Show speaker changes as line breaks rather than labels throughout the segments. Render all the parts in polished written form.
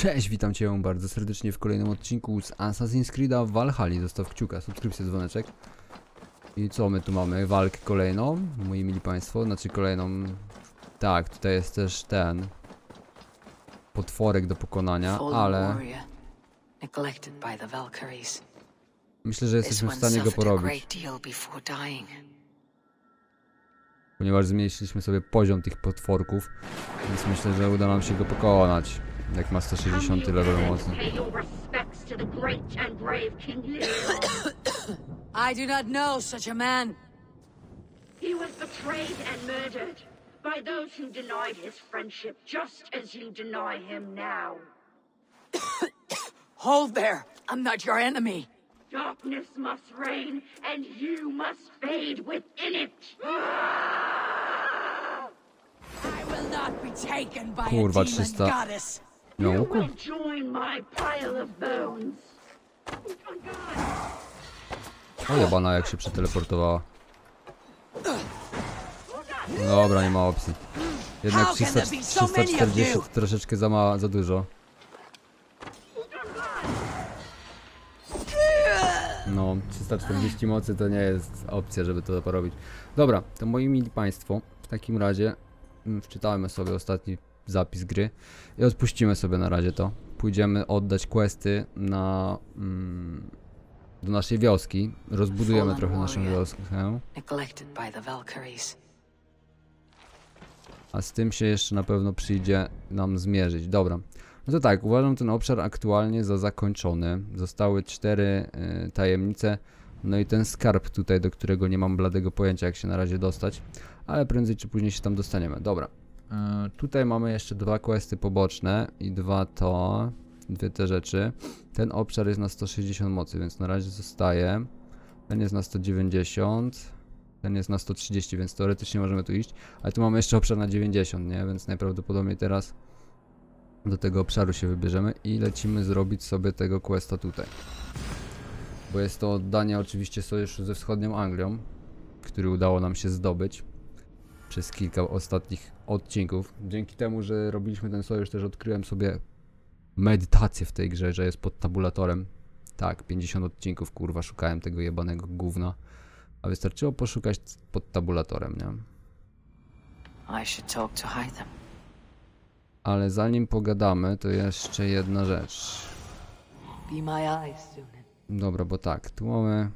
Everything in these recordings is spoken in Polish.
Cześć, witam Cię bardzo serdecznie w kolejnym odcinku z Assassin's Creed'a w Valhalli. Zostaw kciuka, subskrypcję, dzwoneczek. I co my tu mamy? Walkę kolejną, moi mili państwo, znaczy kolejną... Tak, tutaj jest też ten... potworek do pokonania, ale... Myślę, że jesteśmy w stanie go porobić. Ponieważ zmniejszyliśmy sobie poziom tych potworków, więc myślę, że uda nam się go pokonać. Jak ma 160 level mocny.
I do not know such a man.
He was betrayed and murdered by those who denied his friendship, just as you deny him now.
Hold there. I'm not your enemy.
Darkness must reign, and you must fade within it.
I will not be taken by
Kurwa,
a demon
300.
goddess.
No,
You will join my pile of bones.
o jebana, jak się przeteleportowała. Dobra, nie ma opcji. Jednak 340 to troszeczkę za dużo. No, 340 mocy to nie jest opcja, żeby to porobić. Dobra, to moi mili państwo, w takim razie wczytamy sobie ostatni zapis gry i odpuścimy sobie na razie to. Pójdziemy oddać questy na do naszej wioski. Rozbudujemy trochę naszą wioskę. A z tym się jeszcze na pewno przyjdzie nam zmierzyć. Dobra. No to tak, uważam ten obszar aktualnie za zakończony. Zostały 4 tajemnice. No i ten skarb tutaj, do którego nie mam bladego pojęcia, jak się na razie dostać. Ale prędzej czy później się tam dostaniemy. Dobra. Tutaj mamy jeszcze 2 questy poboczne i dwie te rzeczy. Ten obszar jest na 160 mocy, więc na razie zostaje. Ten jest na 190. Ten jest na 130, więc teoretycznie możemy tu iść. Ale tu mamy jeszcze obszar na 90, nie? Więc najprawdopodobniej teraz do tego obszaru się wybierzemy i lecimy zrobić sobie tego questa tutaj. Bo jest to oddanie oczywiście sojuszu ze wschodnią Anglią, który udało nam się zdobyć przez kilka ostatnich odcinków. Dzięki temu, że robiliśmy ten sojusz, też odkryłem sobie medytację w tej grze, że jest pod tabulatorem. Tak, 50 odcinków, kurwa, szukałem tego jebanego gówna. A wystarczyło poszukać pod tabulatorem, nie? Ale zanim pogadamy, to jeszcze jedna rzecz. Dobra, bo tak, tu mamy...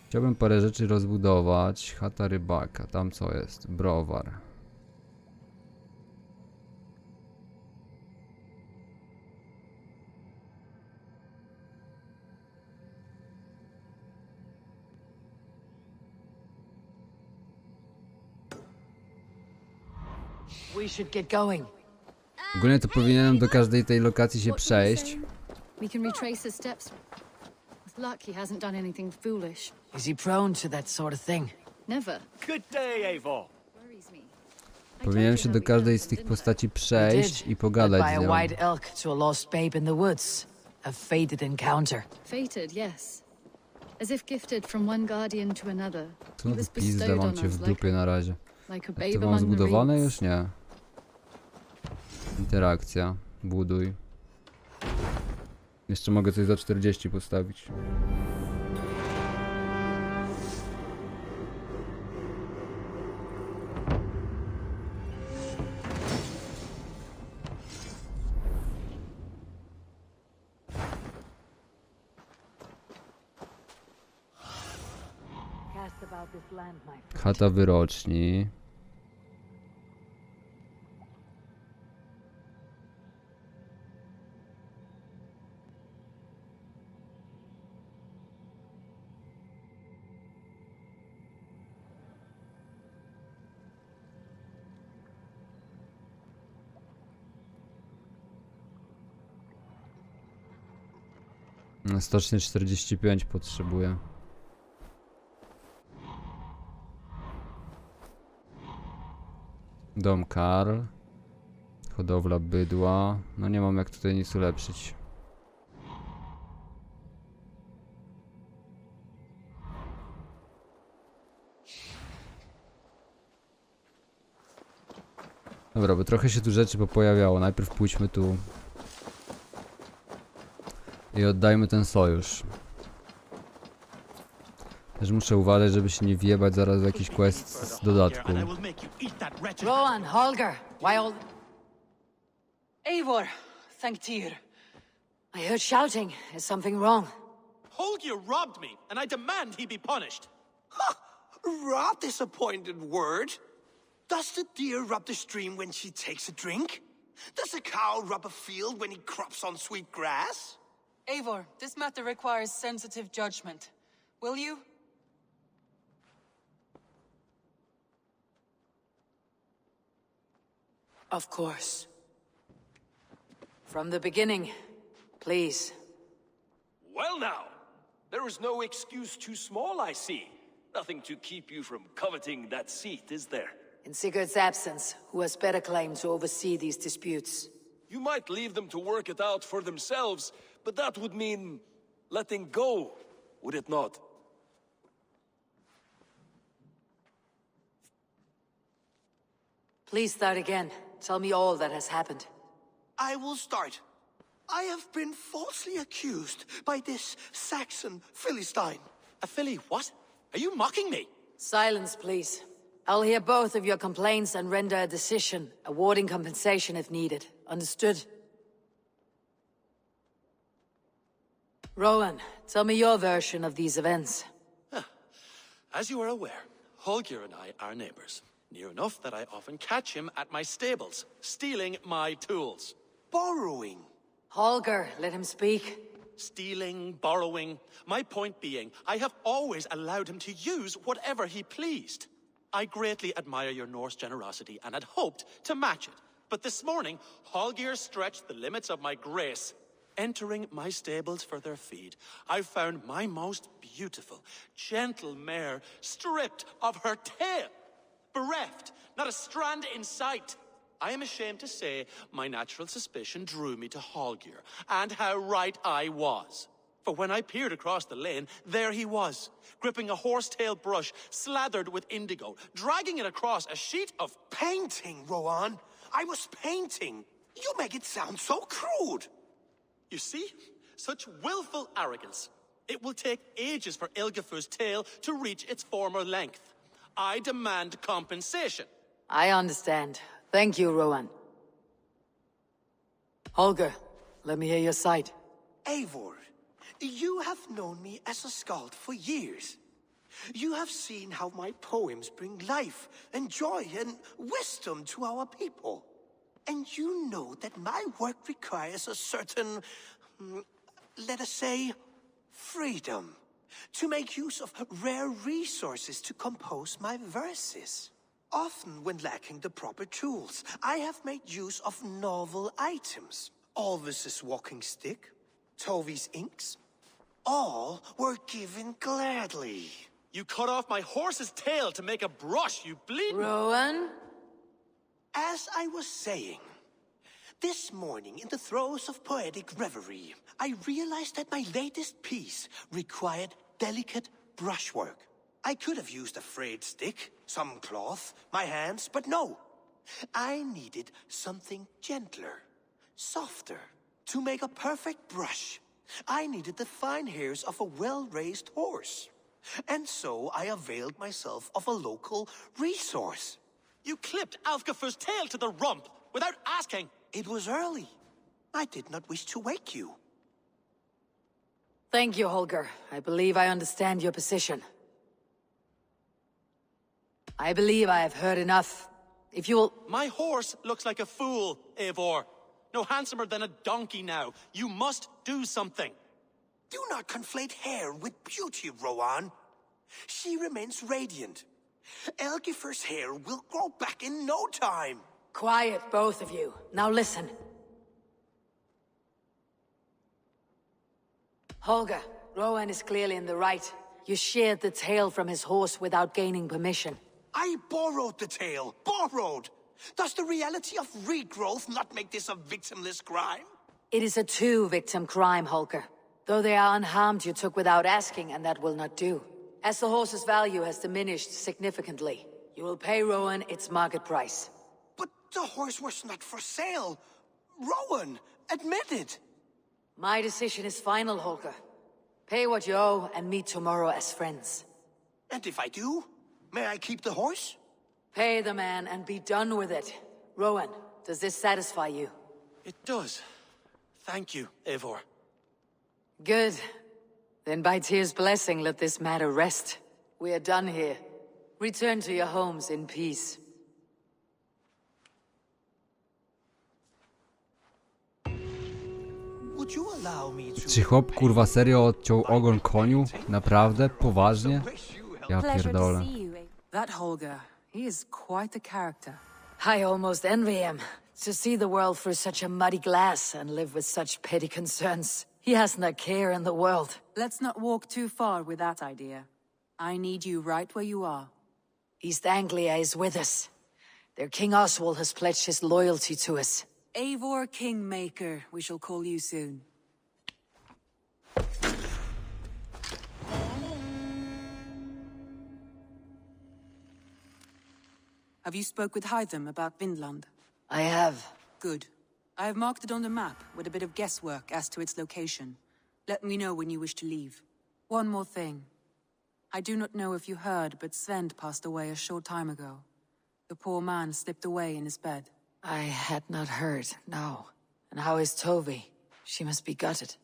Chciałbym parę rzeczy rozbudować. Chata rybaka, tam co jest? Browar.
We should get going.
Ogólnie to powinienem do każdej tej lokacji się przejść.
We can retrace his steps. With luck, he hasn't done anything foolish.
Is he prone to that sort of thing?
Never.
Good day, Eivor.
Worries me.
Powinienem się do każdej z tych postaci przejść i pogadać
By
z
a
nią.
white elk to a lost babe in the woods. A fated encounter.
Fated, yes. As if gifted from one guardian to another.
Co
He
za
was
pizdę,
bestowed
mam
on
cię w
us
dupie na razie.
like a
To
babe
mam
among the
zbudowane
reeds.
już? Nie. Interakcja. Buduj. Jeszcze mogę coś za 40 postawić. Chata wyroczni. Stocznie 45 potrzebuję. Dom Karl. Hodowla bydła. No nie mam jak tutaj nic ulepszyć. Dobra, bo trochę się tu rzeczy popojawiało. Najpierw pójdźmy tu i oddajmy ten sojusz. Też muszę uważać, żeby się nie wjebać zaraz w jakiś quest z dodatku.
Rowan, Holger, why all...
Eivor, Thanktir.
I heard shouting. Is something wrong?
Holger robbed me, and I demand he be punished.
Rot is a pointed word. Does the deer rub the stream when she takes a drink? Does a cow rub a field when he crops on sweet grass?
Eivor, this matter requires sensitive judgment. Will you?
Of course. From the beginning, please.
Well now, there is no excuse too small, I see. Nothing to keep you from coveting that seat, is there?
In Sigurd's absence, who has better claim to oversee these disputes?
You might leave them to work it out for themselves, but that would mean letting go, would it not?
Please start again. Tell me all that has happened.
I will start. I have been falsely accused by this Saxon Philistine.
A filly what? Are you mocking me?
Silence, please. I'll hear both of your complaints and render a decision, awarding compensation if needed. Understood? Rowan, tell me your version of these events.
As you are aware, Holger and I are neighbors. Near enough that I often catch him at my stables, stealing my tools.
Borrowing.
Holger, let him speak.
Stealing, borrowing. My point being, I have always allowed him to use whatever he pleased. I greatly admire your Norse generosity and had hoped to match it. But this morning, Holger stretched the limits of my grace. Entering my stables for their feed, I found my most beautiful, gentle mare stripped of her tail. Bereft, not a strand in sight. I am ashamed to say my natural suspicion drew me to Holger, and how right I was. For when I peered across the lane, there he was, gripping a horsetail brush slathered with indigo, dragging it across a sheet of...
Painting, Rowan. I was painting. You make it sound so crude.
You see? Such willful arrogance. It will take ages for Ilgafur's tail to reach its former length. I demand compensation.
I understand. Thank you, Rowan. Holger, let me hear your side.
Eivor, you have known me as a skald for years. You have seen how my poems bring life and joy and wisdom to our people. And you know that my work requires a certain, let us say, freedom. To make use of rare resources to compose my verses. Often when lacking the proper tools, I have made use of novel items. Alvis's walking stick, Tovi's inks, all were given gladly.
You cut off my horse's tail to make a brush, you bleeding...
Rowan?
As I was saying, this morning in the throes of poetic reverie, I realized that my latest piece required delicate brushwork. I could have used a frayed stick, some cloth, my hands, but no. I needed something gentler, softer. To make a perfect brush, I needed the fine hairs of a well-raised horse. And so I availed myself of a local resource.
You clipped Alfgafur's tail to the rump without asking.
It was early. I did not wish to wake you.
Thank you, Holger. I believe I understand your position. I believe I have heard enough. If you'll...
My horse looks like a fool, Eivor. No handsomer than a donkey now. You must do something.
Do not conflate hair with beauty, Rowan. She remains radiant. Elgifur's hair will grow back in no time.
Quiet, both of you. Now listen. Holger, Rowan is clearly in the right. You sheared the tail from his horse without gaining permission.
I borrowed the tail. Borrowed! Does the reality of regrowth not make this a victimless crime?
It is a two-victim crime, Holger. Though they are unharmed, you took without asking, and that will not do. As the horse's value has diminished significantly, you will pay Rowan its market price.
But the horse was not for sale. Rowan, admit it.
My decision is final, Holger. Pay what you owe and meet tomorrow as friends.
And if I do, may I keep the horse?
Pay the man and be done with it. Rowan, does this satisfy you?
It does. Thank you, Eivor.
Good. Then by Tyr's blessing, let this matter rest. We are done here. Return to your homes in peace.
Would you allow me to...
Czy chłop kurwa serio odciął ogon koniu? Naprawdę? Poważnie? Ja pierdolę.
That Holger, he is quite a character.
I almost envy him. To see the world through such a muddy glass and live with such petty concerns. He hasn't a care in the world.
Let's not walk too far with that idea. I need you right where you are.
East Anglia is with us. Their King Oswald has pledged his loyalty to us.
Eivor Kingmaker, we shall call you soon. Have you spoke with Hytham about Vinland?
I have.
Good. I have marked it on the map with a bit of guesswork as to its location. Let me know when you wish to leave. One more thing. I do not know if you heard, but Sven passed away a short time ago. The poor man slipped away in his bed.
I had not heard, no. And how is Tovi? She must be gutted.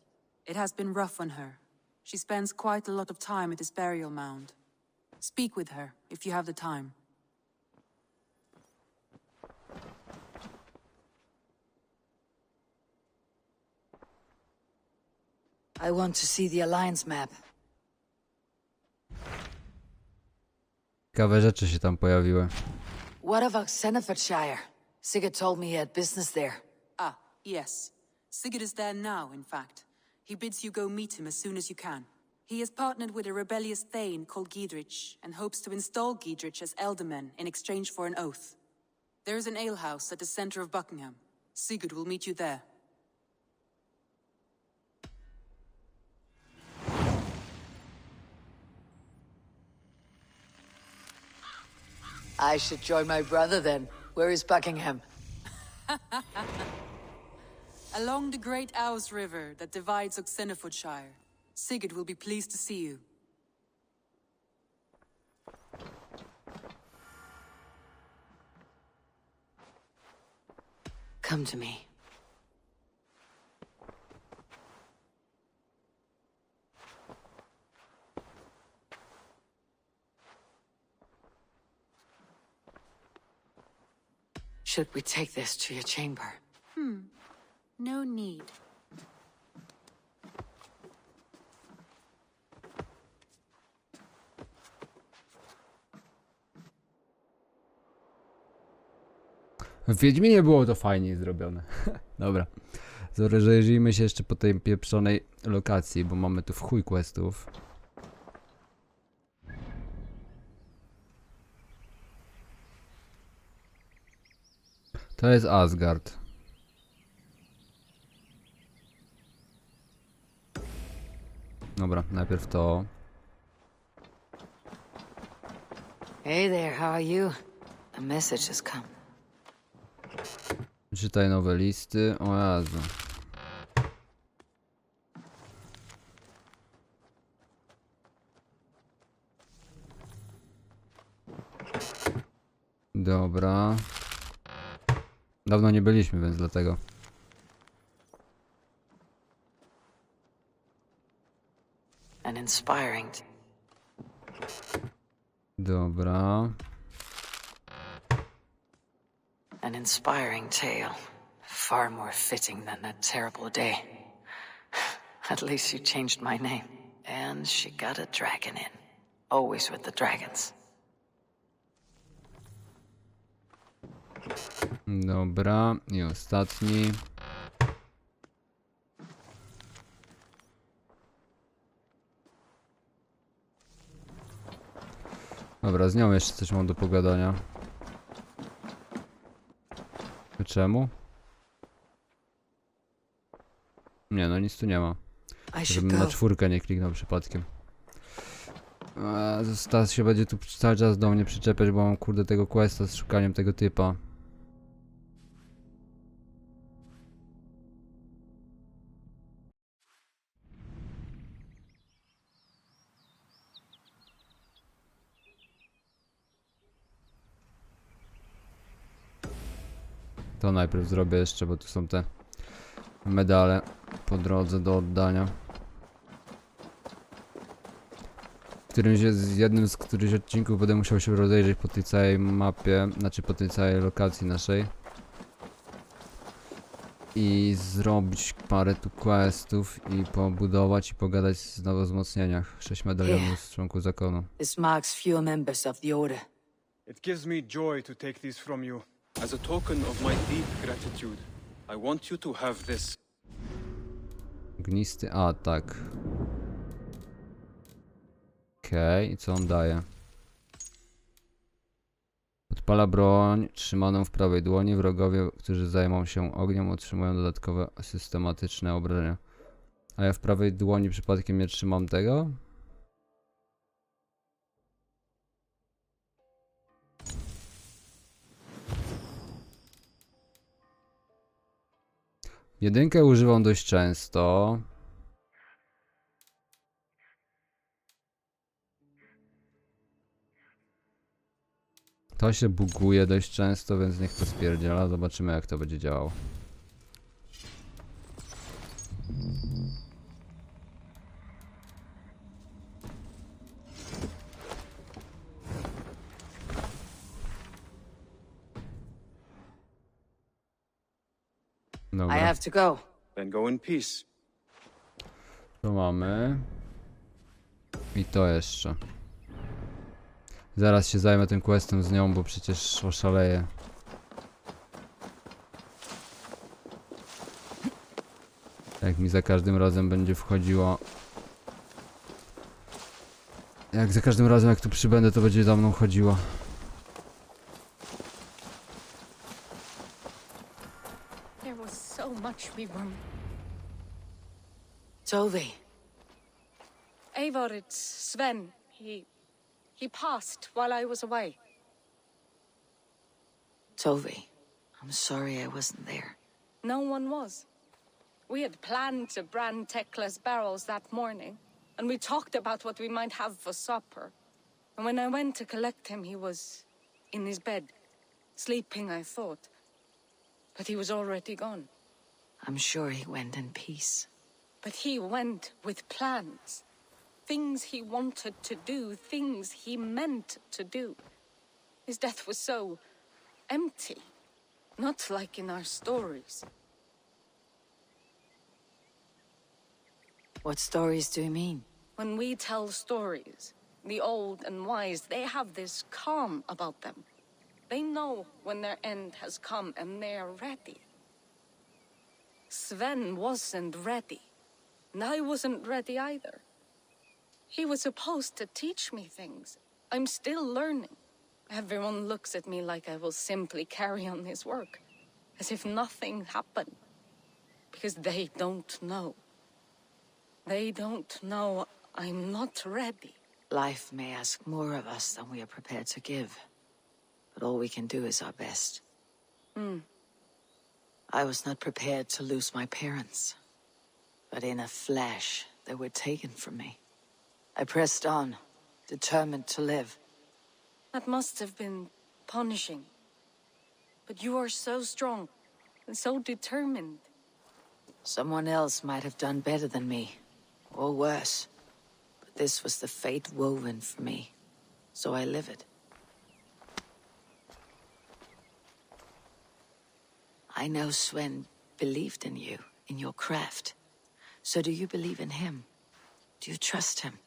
It has been rough on her. She spends quite a lot of time at his burial mound. Speak with her, if you have the time.
I want to see the Alliance map.
Ciekawe rzeczy się tam pojawiły.
What of Oxenfordshire? Sigurd told me he had business there.
Ah, yes. Sigurd is there now, in fact. He bids you go meet him as soon as you can. He has partnered with a rebellious thane called GÓRЬ, and hopes to install GÍRycz as elderman in exchange for an oath. There is an alehouse at the center of Buckingham. Sigurd will meet you there.
I should join my brother then. Where is Buckingham?
Along the great Ouse River that divides Oxenfordshire. Sigurd will be pleased to see you.
Come to me. Should we take this to your chamber?
No need.
W Wiedźminie było to fajniej zrobione. Dobra. Zajrzyjmy się jeszcze po tej pieprzonej lokacji, bo mamy tu w chuj questów. To jest Asgard. Dobra, najpierw to.
Hey there, how are you? A message has come.
Czytaj nowe listy. O Jezu. Dobra. Dawno nie byliśmy, więc dlatego.
An inspiring.
Dobra.
An inspiring tale. Far more fitting than that terrible day. At least you changed my name. And she got a dragon in. Always with the dragons.
Dobra. I ostatni. Dobra, z nią jeszcze coś mam do pogadania. Czemu? Nie, no nic tu nie ma. Żebym na 4 nie kliknął przypadkiem. Stas się będzie tu cały czas do mnie przyczepiać, bo mam kurde tego questa z szukaniem tego typa. To najpierw zrobię jeszcze, bo tu są te medale po drodze do oddania. Z jednym z którychś odcinków będę musiał się rozejrzeć po tej całej mapie, znaczy po tej całej lokacji naszej. I zrobić parę tu questów i pobudować i pogadać znowu o wzmocnieniach. 6 medalionów z członków zakonu.
This marks fewer members of the Order.
It gives me joy to take these from you. As a token of my deep gratitude, I want you to have this.
Ognisty atak. Okej, i co on daje? Odpala broń trzymaną w prawej dłoni. Wrogowie, którzy zajmą się ogniem, otrzymują dodatkowe systematyczne obrażenia. A ja w prawej dłoni przypadkiem nie trzymam tego? Jedynkę używam dość często. To się buguje dość często, więc niech to spierdziela. Zobaczymy, jak to będzie działało.
I
Dobra,
have to go.
Then go in peace.
to mamy. I to jeszcze. Zaraz się zajmę tym questem z nią, bo przecież oszaleję. Jak mi za każdym razem będzie wchodziło. Jak za każdym razem jak tu przybędę, to będzie za mną chodziło.
There was so much we were...
Toby,
Eivor, it's Sven. He passed while I was away.
Toby, I'm sorry I wasn't there.
No one was. We had planned to brand Tekla's barrels that morning, and we talked about what we might have for supper. And when I went to collect him, he was in his bed, sleeping, I thought. But he was already gone.
I'm sure he went in peace.
But he went with plans. Things he wanted to do, things he meant to do. His death was so empty, not like in our stories.
What stories do you mean?
When we tell stories, the old and wise, they have this calm about them. They know when their end has come and they're ready. Sven wasn't ready, and I wasn't ready either. He was supposed to teach me things. I'm still learning. Everyone looks at me like I will simply carry on his work, as if nothing happened. Because they don't know. They don't know I'm not ready.
Life may ask more of us than we are prepared to give. But all we can do is our best. I was not prepared to lose my parents. But in a flash, they were taken from me. I pressed on, determined to live.
That must have been punishing. But you are so strong and so determined.
Someone else might have done better than me, or worse. But this was the fate woven for me, so I live it. I know Sven believed in you, in your craft. So do you believe in him? Do you trust him?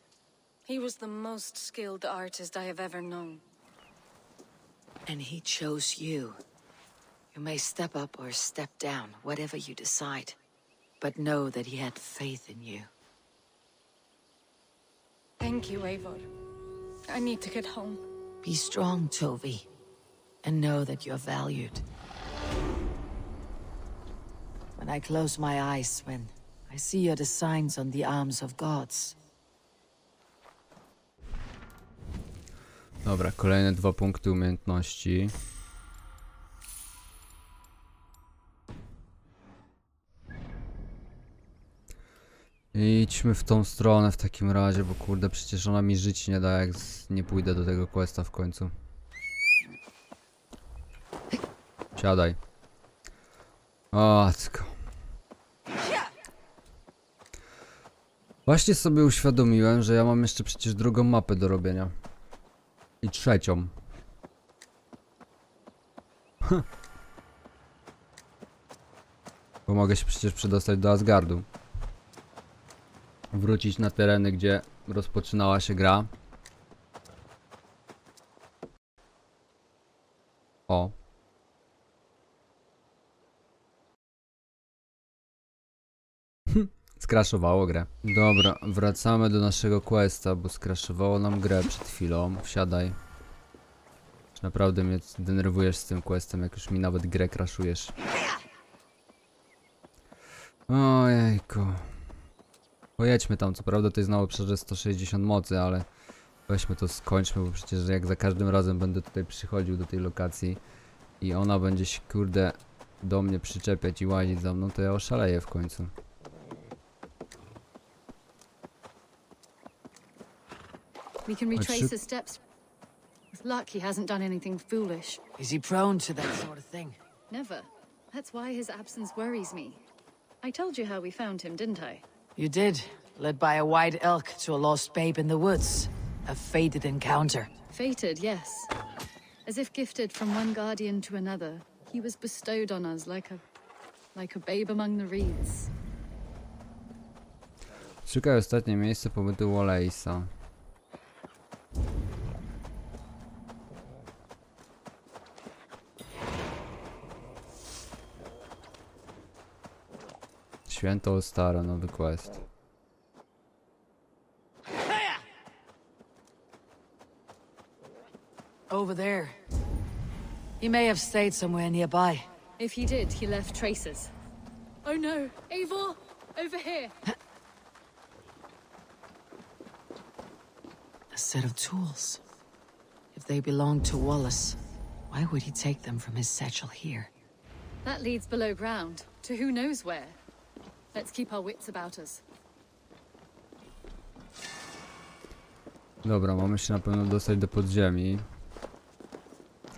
He was the most skilled artist I have ever known.
And he chose you. You may step up or step down, whatever you decide. But know that he had faith in you.
Thank you, Eivor. I need to get home.
Be strong, Toby. And know that you're valued. When I close my eyes, Sven, I see you're the signs on the arms of gods.
Dobra, kolejne 2 punkty umiejętności. Idźmy w tą stronę w takim razie, bo kurde, przecież ona mi żyć nie da, jak nie pójdę do tego questa w końcu. Siadaj. O, matko. Właśnie sobie uświadomiłem, że ja mam jeszcze przecież drugą mapę do robienia. I trzecią. Bo mogę się przecież przedostać do Asgardu. Wrócić na tereny, gdzie rozpoczynała się gra. O. Skraszowało grę. Dobra, wracamy do naszego questa, bo skraszowało nam grę przed chwilą. Wsiadaj. Czy naprawdę mnie denerwujesz z tym questem, jak już mi nawet grę crashujesz? Ojejku. Pojedźmy tam, co prawda to jest na obszarze 160 mocy, ale weźmy to, skończmy, bo przecież jak za każdym razem będę tutaj przychodził do tej lokacji i ona będzie się, kurde, do mnie przyczepiać i łazić za mną, to ja oszaleję w końcu.
We can retrace his steps. With luck, he hasn't done anything foolish.
Is he prone to that sort of thing?
Never. That's why his absence worries me. I told you how we found him, didn't I?
You did, led by a white elk to a lost babe in the woods. A fated encounter.
Fated, yes. As if gifted from one guardian to another, he was bestowed on us like a babe among the reeds.
Szukaj ostatnie miejsce pobytu Wallace'a. Święto stare, nowy quest.
Over there. He may have stayed somewhere nearby.
If he did, he left traces. Oh no, Eivor! Over here!
A set of tools. If they belonged to Wallace, why would he take them from his satchel here?
That leads below ground, to who knows where. Let's keep our wits about us.
Dobra, mamy się na pewno dostać do podziemi.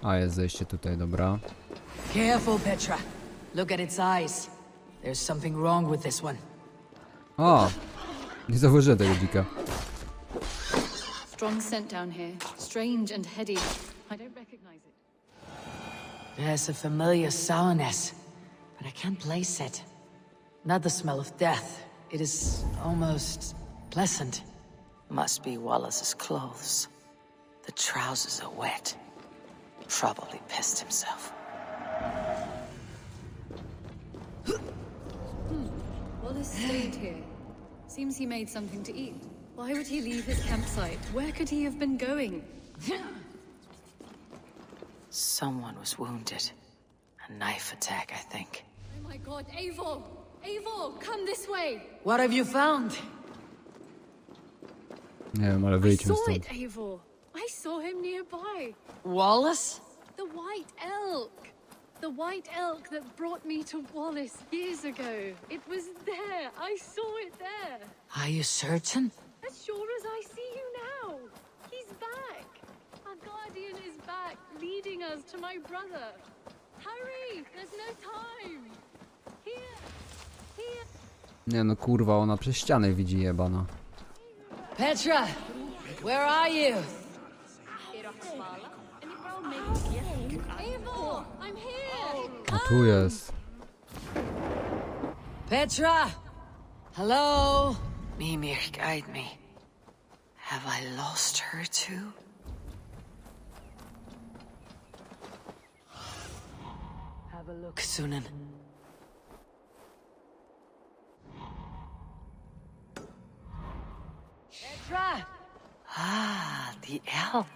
A, jest zejście tutaj, dobra.
Careful, Petra. Look at its eyes. There's something wrong with this one.
O! Nie zauważyłem tego dzika.
Strong scent down here. Strange and heady. I don't recognize it.
There's a familiar sourness, but I can't place it. Not the smell of death. It is almost pleasant. Must be Wallace's clothes. The trousers are wet. Probably pissed himself.
Wallace stayed here. Seems he made something to eat. Why would he leave his campsite? Where could he have been going?
Someone was wounded. A knife attack, I think.
Oh my god, Eivor! Eivor, come this way!
What have you found?
Nie wiem, ale
I
wyjdźmy
saw
stąd.
it, Eivor. I saw him nearby.
Wallace?
The white elk. The white elk that brought me to Wallace years ago. It was there. I saw it there.
Are you certain?
As sure as I see you now. He's back. Our guardian is back, leading us to my brother. Hurry! There's no time. Here. Here.
Nie no, kurwa, ona przez ścianę widzi jebana.
Petra! Where are you?
Eivor, I'm here.
A tu jest.
Petra! Hello? Mimir, guide me. Have I lost her too? Have a look, Sunan. Petra! Ah, the elk.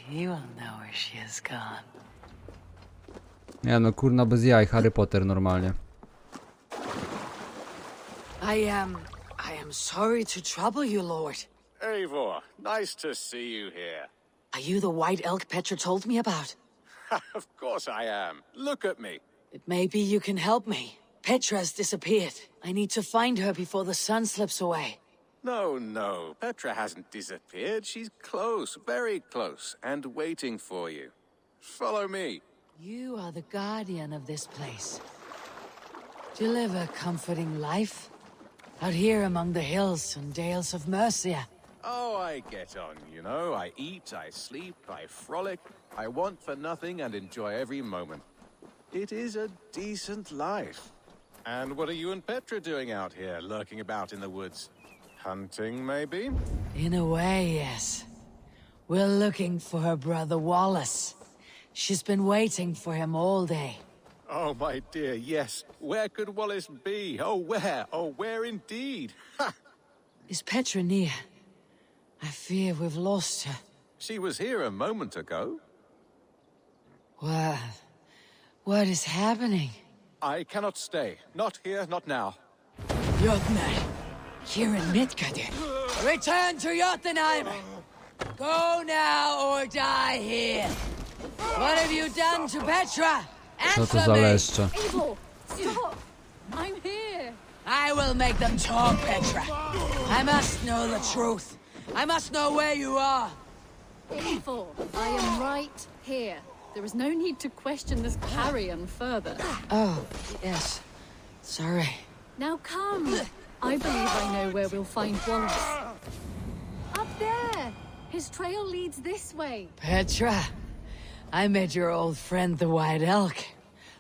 You will know where she has gone.
Nie no, kurna bez jaj, Harry Potter normalnie.
I am sorry to trouble you, Lord.
Eivor, nice to see you here.
Are you the white elk Petra told me about?
Of course I am. Look at me.
It may be you can help me. Petra has disappeared. I need to find her before the sun slips away.
No, Petra hasn't disappeared. She's close, very close, and waiting for you. Follow me.
You are the guardian of this place. to live a comforting life out here among the hills and dales of Mercia.
Oh, I get on, you know. I eat, I sleep, I frolic. I want for nothing and enjoy every moment. It is a decent life. And what are you and Petra doing out here, lurking about in the woods? Hunting, maybe?
In a way, yes. We're looking for her brother Wallace. She's been waiting for him all day.
Oh, my dear, yes. Where could Wallace be? Oh, where? Oh, where indeed? Ha!
Is Petra near? I fear we've lost her.
She was here a moment ago.
What is happening?
I cannot stay. Not here, not now.
Jotunheim, here in Midgard. Return to Jotunheim! Go now or die here! What have you done to Petra?
Co to
Answer
za
me!
leszcze?
Eivor, stop! I'm here!
I will make them talk, Petra. I must know the truth. I must know where you are.
Eivor, I am right here. There is no need to question this carrion further.
Oh, yes. Sorry.
Now come. I believe I know where we'll find Wallace. Up there! His trail leads this way.
Petra, I met your old friend the White Elk,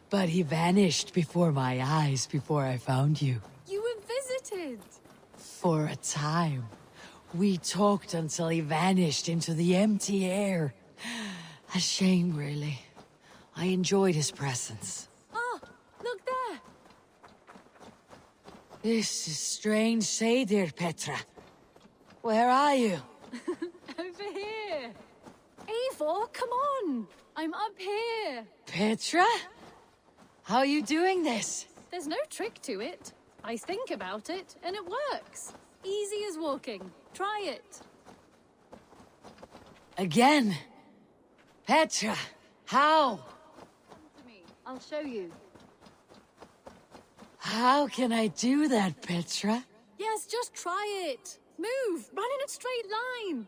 but he vanished before my eyes before I found you.
You were visited.
For a time. We talked until he vanished into the empty air. A shame, really. I enjoyed his presence.
Ah, look there.
This is strange say, dear Petra. Where are you?
Over here. Eivor, come on. I'm up here.
Petra? How are you doing this?
There's no trick to it. I think about it, and it works. Easy as walking. Try it.
Again? Petra, how?
Come to me. I'll show you.
How can I do that, Petra?
Yes, just try it. Move. Run in a straight line.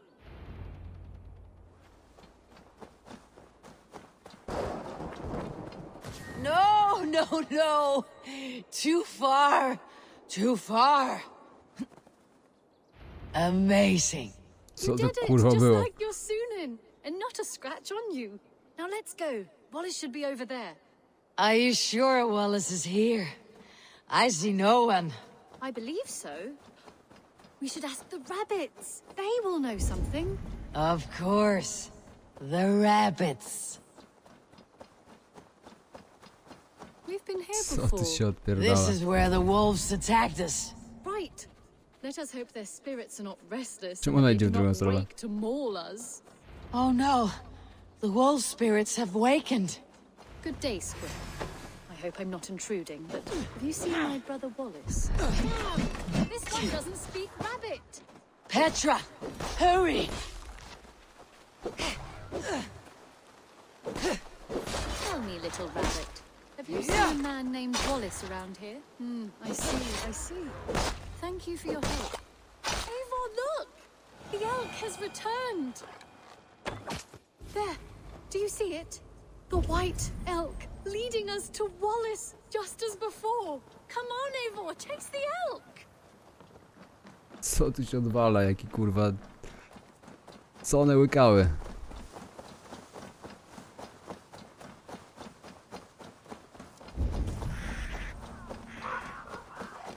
No, no, no! Too far! Too far! Amazing!
Co
You
to
did it,
kurwa
just
było?
like your Sunan, and not a scratch on you. Now let's go. Wallace should be over there.
Are you sure Wallace is here? I see no one.
I believe so. We should ask the rabbits. They will know something.
Of course. The rabbits.
We've been here
Co
before.
ty się
This
odpierdala?
is where the wolves attacked us.
Right. Let us hope their spirits are not restless.
Czemu
and
ona
they
idzie w
do
drugą
not
stronę?
wake to maul us.
Oh no. The wolf spirits have wakened.
Good day, Squid. I hope I'm not intruding, but have you seen my brother Wallace? This one doesn't speak rabbit.
Petra! Hurry!
Tell me, little rabbit. Have you seen a man named Wallace around here? I see. Thank you for your help. Eivor, look! The elk has returned. There. Do you see it? The white elk leading us to Wallace, just as before. Come on, Eivor, chase the elk.
Co tu się odwala? Jaki kurwa... Co one łykały?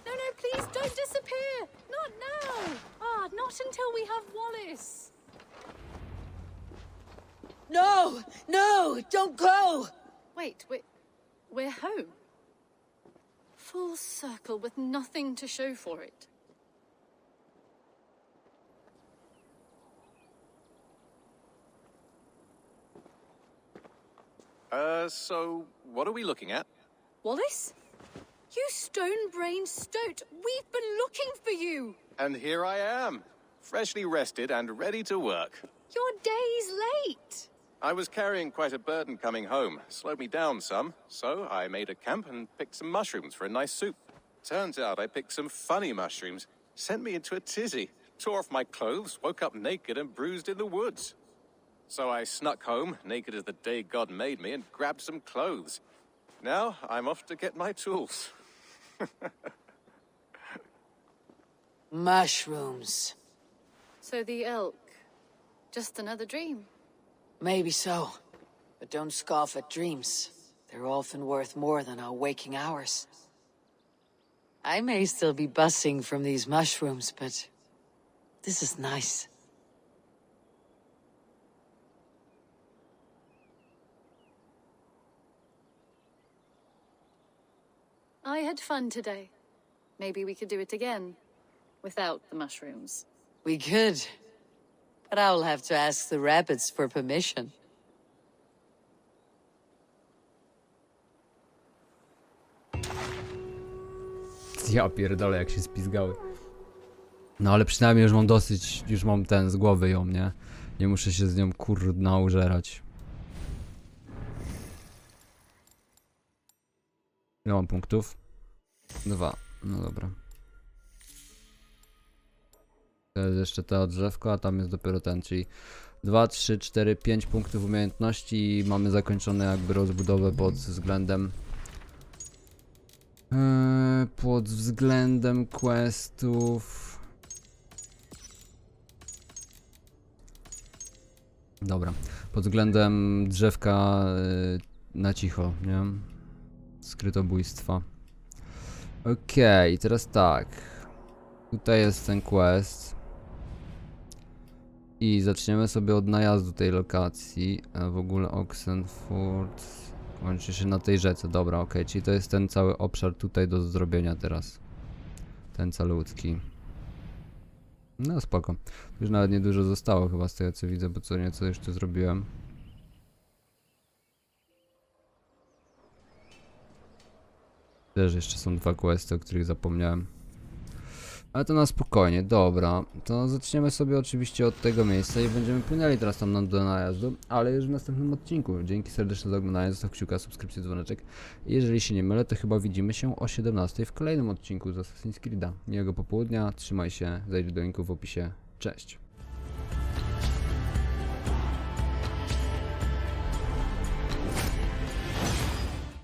No, please don't disappear. Not now. Not until we have Wallace.
No! No! Don't go!
Wait, we're home. Full circle with nothing to show for it.
So what are we looking at?
Wallace? You stone-brained stoat! We've been looking for you!
And here I am, freshly rested and ready to work.
You're days late!
I was carrying quite a burden coming home, slowed me down some, so I made a camp and picked some mushrooms for a nice soup. Turns out I picked some funny mushrooms, sent me into a tizzy, tore off my clothes, woke up naked and bruised in the woods. So I snuck home, naked as the day God made me, and grabbed some clothes. Now I'm off to get my tools.
Mushrooms.
So the elk, just another dream.
Maybe so. But don't scoff at dreams. They're often worth more than our waking hours. I may still be bussing from these mushrooms, but this is nice.
I had fun today. Maybe we could do it again. Without the mushrooms.
We could. But I'll have to ask the rabbits for permission.
Ja pierdolę, jak się spizgały. No ale przynajmniej już mam dosyć, już mam ten z głowy ją, nie? Nie muszę się z nią kurna użerać. Ile mam punktów? 2. No dobra. To jest jeszcze to drzewko, a tam jest dopiero ten, czyli 2, 3, 4, 5 punktów umiejętności i mamy zakończone jakby rozbudowę pod względem questów. Dobra, pod względem drzewka na cicho, nie? Skrytobójstwa. Okej, teraz tak. Tutaj jest ten quest. I zaczniemy sobie od najazdu tej lokacji. A w ogóle Oxenford kończy się na tej rzece. Dobra, okej, czyli to jest ten cały obszar tutaj do zrobienia teraz. Ten caludzki. No spoko. Już nawet niedużo zostało chyba z tego co widzę, bo co nieco już tu zrobiłem. Też jeszcze są 2 questy, o których zapomniałem. Ale to na spokojnie, dobra. To zaczniemy sobie oczywiście od tego miejsca i będziemy płynęli teraz tam do najazdu, ale już w następnym odcinku. Dzięki serdecznie za oglądanie, zostaw kciuka, subskrypcję, dzwoneczek. I jeżeli się nie mylę, to chyba widzimy się o 17 w kolejnym odcinku z Assassin's Creed'a. Miłego popołudnia, trzymaj się, zajdź do linku w opisie. Cześć.